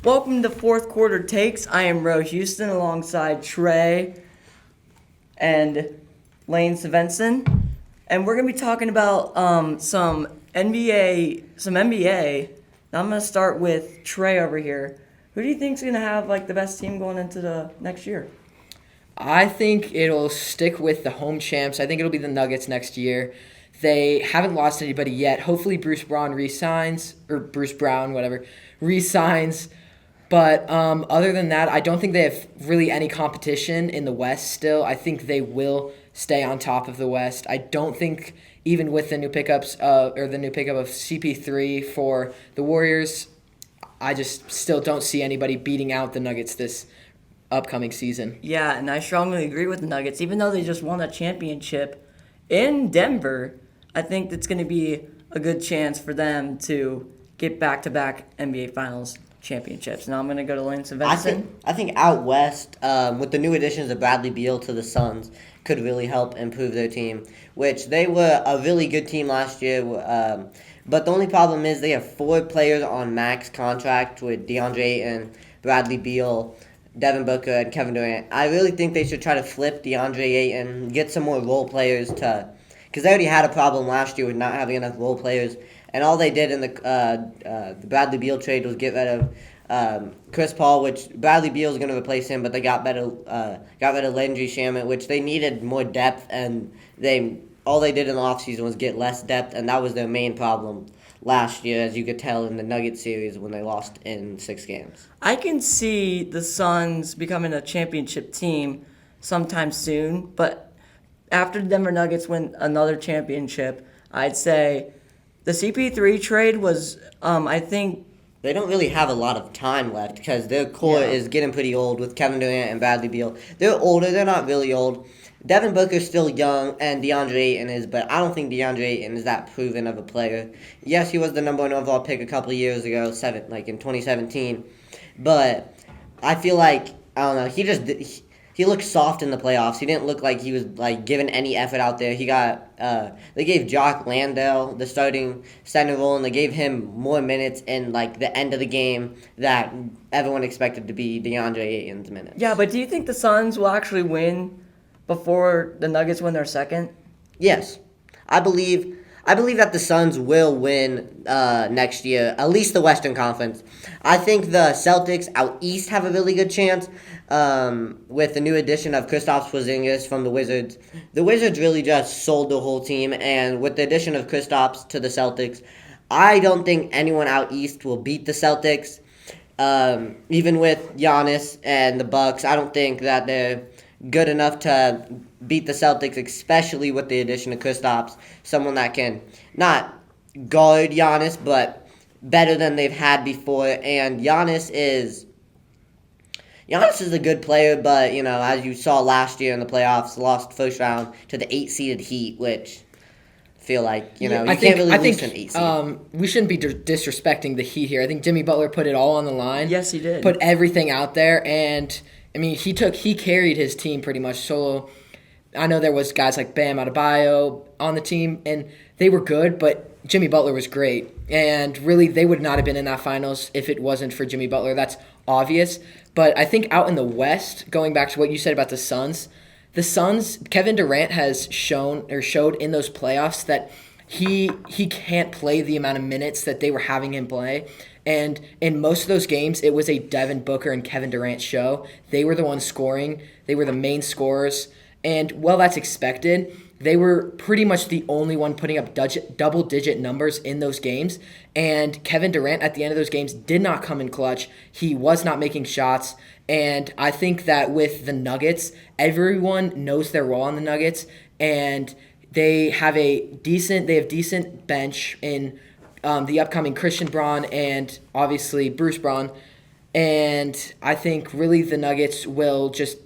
Welcome to Fourth Quarter Takes. I am Ro Houston alongside Trey and Lane Svensson. And we're going to be talking about some NBA. Now I'm going to start with Trey over here. Who do you think is going to have the best team going into the next year? I think it'll stick with the home champs. I think it'll be the Nuggets next year. They haven't lost anybody yet. Hopefully Bruce Brown resigns. But other than that, I don't think they have really any competition in the West still. I think they will stay on top of the West. I don't think even with the new pickup of CP3 for the Warriors, I just still don't see anybody beating out the Nuggets this upcoming season. Yeah, and I strongly agree with the Nuggets. Even though they just won a championship in Denver, I think it's going to be a good chance for them to get back-to-back NBA Finals championships. Now I'm going to go to Lane Svensson. I think out west, with the new additions of Bradley Beal to the Suns, could really help improve their team, which they were a really good team last year. But the only problem is they have 4 players on max contract with DeAndre Ayton, Bradley Beal, Devin Booker, and Kevin Durant. I really think they should try to flip DeAndre Ayton, get some more role players because they already had a problem last year with not having enough role players. And all they did in the Bradley Beal trade was get rid of Chris Paul, which Bradley Beal is going to replace him, but they got rid of Landry Shamet, which they needed more depth, and all they did in the offseason was get less depth, and that was their main problem last year, as you could tell in the Nuggets series when they lost in 6 games. I can see the Suns becoming a championship team sometime soon, but after the Denver Nuggets win another championship, I'd say the CP3 trade was, I think... They don't really have a lot of time left because their core is getting pretty old with Kevin Durant and Bradley Beal. They're older. They're not really old. Devin Booker's still young, and DeAndre Ayton is, but I don't think DeAndre Ayton is that proven of a player. Yes, he was the number 1 overall pick a couple of years ago, in 2017. But I feel like, I don't know, he looked soft in the playoffs. He didn't look like he was giving any effort out there. They gave Jock Landale the starting center role, and they gave him more minutes in the end of the game that everyone expected to be DeAndre Ayton's minutes. Yeah, but do you think the Suns will actually win before the Nuggets win their second? Yes. I believe that the Suns will win next year, at least the Western Conference. I think the Celtics out east have a really good chance with the new addition of Kristaps Porzingis from the Wizards. The Wizards really just sold the whole team, and with the addition of Kristaps to the Celtics, I don't think anyone out east will beat the Celtics. Even with Giannis and the Bucks, I don't think that they're good enough to beat the Celtics, especially with the addition of Kristaps, someone that can not guard Giannis, but better than they've had before. And Giannis is a good player, but as you saw last year in the playoffs, lost first round to the 8-seeded Heat, which I feel like you can't really lose an 8-seed. We shouldn't be disrespecting the Heat here. I think Jimmy Butler put it all on the line. Yes, he did. Put everything out there, and I mean, he carried his team pretty much solo. I know there was guys like Bam Adebayo on the team, and they were good, but Jimmy Butler was great. And really, they would not have been in that finals if it wasn't for Jimmy Butler. That's obvious. But I think out in the West, going back to what you said about the Suns, Kevin Durant has showed in those playoffs that he can't play the amount of minutes that they were having him play. And in most of those games, it was a Devin Booker and Kevin Durant show. They were the ones scoring. They were the main scorers. And while that's expected, they were pretty much the only one putting up double-digit numbers in those games. And Kevin Durant, at the end of those games, did not come in clutch. He was not making shots. And I think that with the Nuggets, everyone knows their role on the Nuggets. And they have decent bench in the upcoming Christian Braun and obviously Bruce Braun. And I think really the Nuggets will just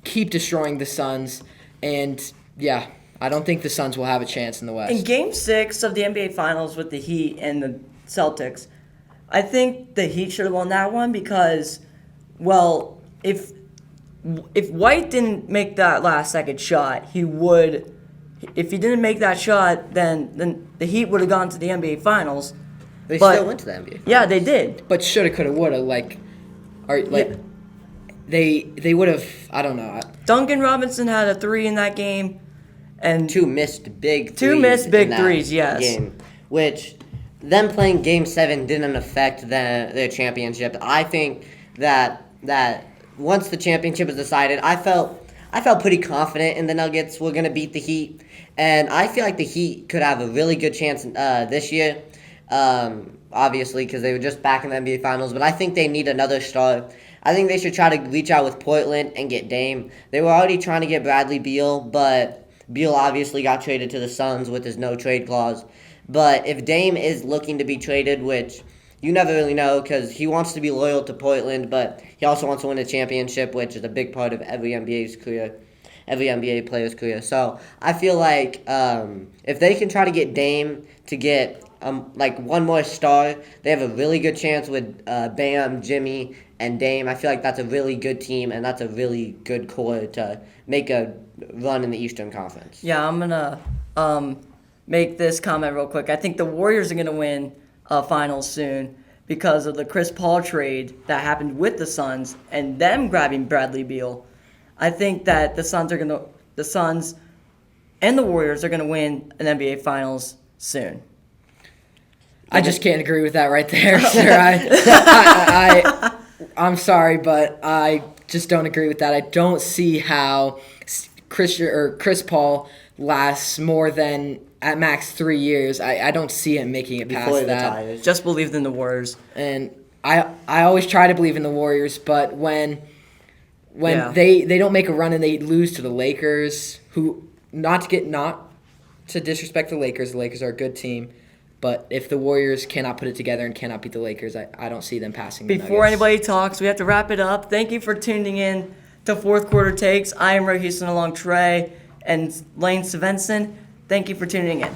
keep destroying the Suns. And yeah, I don't think the Suns will have a chance in the West. In Game 6 of the NBA Finals with the Heat and the Celtics, I think the Heat should have won that one because, well, if White didn't make that last second shot, he would. If he didn't make that shot, then the Heat would have gone to the NBA Finals. They still went to the NBA Finals. Yeah, they did. But shoulda, coulda, woulda. Like, Or like they would have. I don't know. Duncan Robinson had a 3 in that game, and Two missed big threes, yes. game, which them playing Game 7 didn't affect their championship. I think that once the championship was decided, I felt pretty confident in the Nuggets were going to beat the Heat, and I feel like the Heat could have a really good chance this year, obviously because they were just back in the NBA Finals, but I think they need another star. I think they should try to reach out with Portland and get Dame. They were already trying to get Bradley Beal, but Beal obviously got traded to the Suns with his no-trade clause. But if Dame is looking to be traded, which you never really know because he wants to be loyal to Portland, but he also wants to win a championship, which is a big part of every NBA player's career. So I feel like if they can try to get Dame to get like one more star, they have a really good chance with Bam, Jimmy, and Dame. I feel like that's a really good team, and that's a really good core to make a run in the Eastern Conference. Yeah, I'm gonna make this comment real quick. I think the Warriors are gonna win finals soon because of the Chris Paul trade that happened with the Suns and them grabbing Bradley Beal. I think that the Suns and the Warriors are gonna win an NBA Finals soon. I just can't agree with that right there, sir. I'm sorry, but I just don't agree with that. I don't see how Chris Paul lasts more than at max 3 years. I don't see him making it past Before he that. retires. Just believed in the Warriors. And I always try to believe in the Warriors, but when Yeah. they don't make a run and they lose to the Lakers, who not to disrespect the Lakers are a good team. But if the Warriors cannot put it together and cannot beat the Lakers, I don't see them passing the Before Nuggets. anybody talks, we have to wrap it up. Thank you for tuning in to Fourth Quarter Takes. I am Ray Houston along Trey and Lane Svensson. Thank you for tuning in.